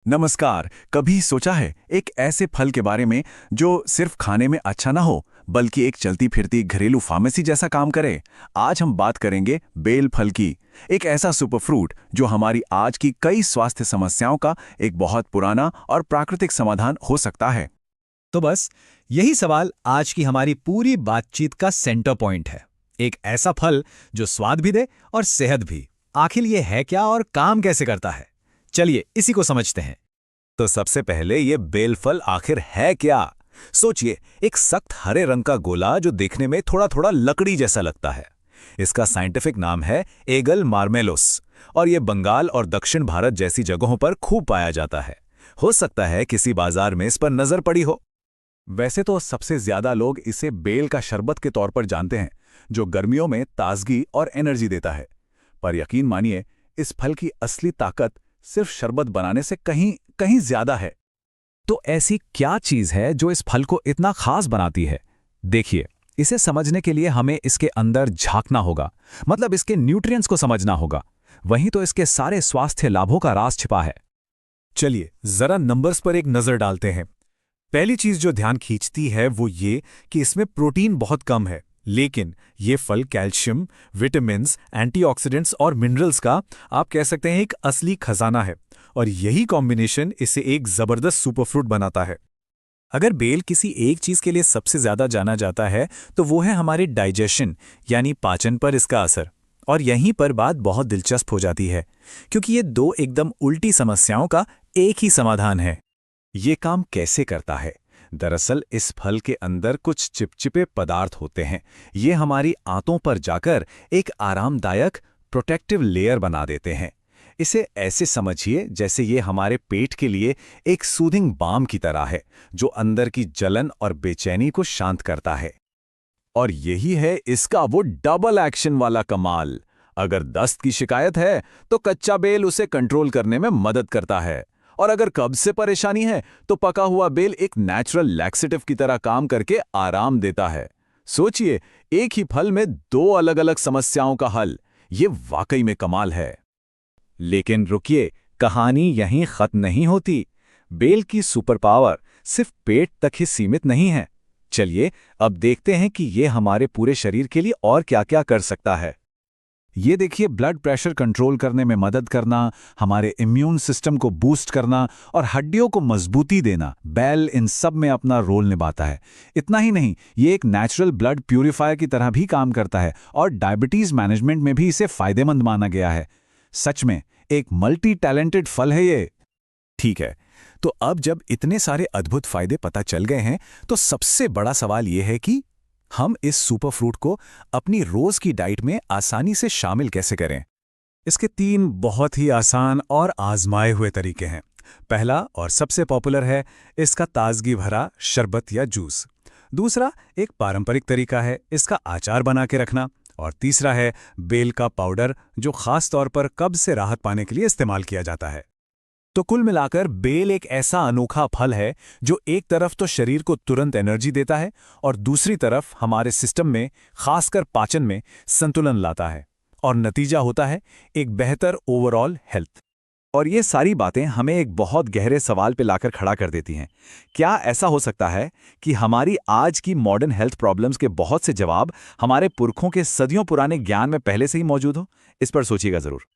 नमस्कार। कभी सोचा है एक ऐसे फल के बारे में जो सिर्फ खाने में अच्छा ना हो बल्कि एक चलती फिरती घरेलू फार्मेसी जैसा काम करे। आज हम बात करेंगे बेल फल की। एक ऐसा सुपर फ्रूट जो हमारी आज की कई स्वास्थ्य समस्याओं का एक बहुत पुराना और प्राकृतिक समाधान हो सकता है। तो बस यही सवाल आज की हमारी पूरी बातचीत का सेंटर पॉइंट है। एक ऐसा फल जो स्वाद भी दे और सेहत भी। आखिर ये है क्या और काम कैसे करता है? चलिए इसी को समझते हैं। तो सबसे पहले ये बेल फल आखिर है क्या? सोचिए, एक सख्त हरे रंग का गोला जो देखने में थोड़ा थोड़ा लकड़ी जैसा लगता है। इसका साइंटिफिक नाम है एगल मार्मेलोस और ये बंगाल और दक्षिण भारत जैसी जगहों पर खूब पाया जाता है। हो सकता है किसी बाजार में इस पर नजर पड़ी हो। वैसे तो सबसे ज्यादा लोग इसे बेल का शरबत के तौर पर जानते हैं, जो गर्मियों में ताजगी और एनर्जी देता है। पर यकीन मानिए, इस फल की असली ताकत सिर्फ शरबत बनाने से कहीं कहीं ज्यादा है। तो ऐसी क्या चीज है जो इस फल को इतना खास बनाती है? देखिए, इसे समझने के लिए हमें इसके अंदर झांकना होगा, मतलब इसके न्यूट्रिएंट्स को समझना होगा। वहीं तो इसके सारे स्वास्थ्य लाभों का राज छिपा है। चलिए जरा नंबर्स पर एक नजर डालते हैं। पहली चीज जो ध्यान खींचती है वो ये कि इसमें प्रोटीन बहुत कम है, लेकिन ये फल कैल्शियम, विटामिन्स, एंटीऑक्सीडेंट्स और मिनरल्स का आप कह सकते हैं एक असली खजाना है। और यही कॉम्बिनेशन इसे एक जबरदस्त सुपरफ्रूट बनाता है। अगर बेल किसी एक चीज के लिए सबसे ज्यादा जाना जाता है तो वो है हमारे डाइजेशन यानी पाचन पर इसका असर। और यहीं पर बात बहुत दिलचस्प हो जाती है, क्योंकि ये दो एकदम उल्टी समस्याओं का एक ही समाधान है। ये काम कैसे करता है? दरअसल इस फल के अंदर कुछ चिपचिपे पदार्थ होते हैं। ये हमारी आंतों पर जाकर एक आरामदायक प्रोटेक्टिव लेयर बना देते हैं। इसे ऐसे समझिए जैसे ये हमारे पेट के लिए एक सूदिंग बाम की तरह है, जो अंदर की जलन और बेचैनी को शांत करता है। और यही है इसका वो डबल एक्शन वाला कमाल। अगर दस्त की शिकायत है तो कच्चा बेल उसे कंट्रोल करने में मदद करता है, और अगर कब्ज से परेशानी है तो पका हुआ बेल एक नेचुरल लैक्सेटिव की तरह काम करके आराम देता है। सोचिए, एक ही फल में दो अलग अलग समस्याओं का हल। ये वाकई में कमाल है। लेकिन रुकिए, कहानी यहीं खत्म नहीं होती। बेल की सुपर पावर सिर्फ पेट तक ही सीमित नहीं है। चलिए अब देखते हैं कि ये हमारे पूरे शरीर के लिए और क्या-क्या कर सकता है। ये देखिए, ब्लड प्रेशर कंट्रोल करने में मदद करना, हमारे इम्यून सिस्टम को बूस्ट करना और हड्डियों को मजबूती देना, बेल इन सब में अपना रोल निभाता है। इतना ही नहीं, ये एक नेचुरल ब्लड प्यूरिफायर की तरह भी काम करता है और डायबिटीज मैनेजमेंट में भी इसे फायदेमंद माना गया है। सच में एक मल्टी टैलेंटेड फल है ये। ठीक है, तो अब जब इतने सारे अद्भुत फायदे पता चल गए हैं तो सबसे बड़ा सवाल यह है कि हम इस सुपर फ्रूट को अपनी रोज की डाइट में आसानी से शामिल कैसे करें। इसके 3 बहुत ही आसान और आजमाए हुए तरीके हैं। पहला और सबसे पॉपुलर है इसका ताजगी भरा शरबत या जूस। दूसरा एक पारंपरिक तरीका है इसका अचार बना के रखना। और तीसरा है बेल का पाउडर, जो खास तौर पर कब्ज से राहत पाने के लिए इस्तेमाल किया जाता है। तो कुल मिलाकर बेल एक ऐसा अनोखा फल है जो एक तरफ तो शरीर को तुरंत एनर्जी देता है और दूसरी तरफ हमारे सिस्टम में, खासकर पाचन में, संतुलन लाता है। और नतीजा होता है एक बेहतर ओवरऑल हेल्थ। और ये सारी बातें हमें एक बहुत गहरे सवाल पे लाकर खड़ा कर देती हैं। क्या ऐसा हो सकता है कि हमारी आज की मॉडर्न हेल्थ प्रॉब्लम्स के बहुत से जवाब हमारे पुरखों के सदियों पुराने ज्ञान में पहले से ही मौजूद हो? इस पर सोचिएगा जरूर।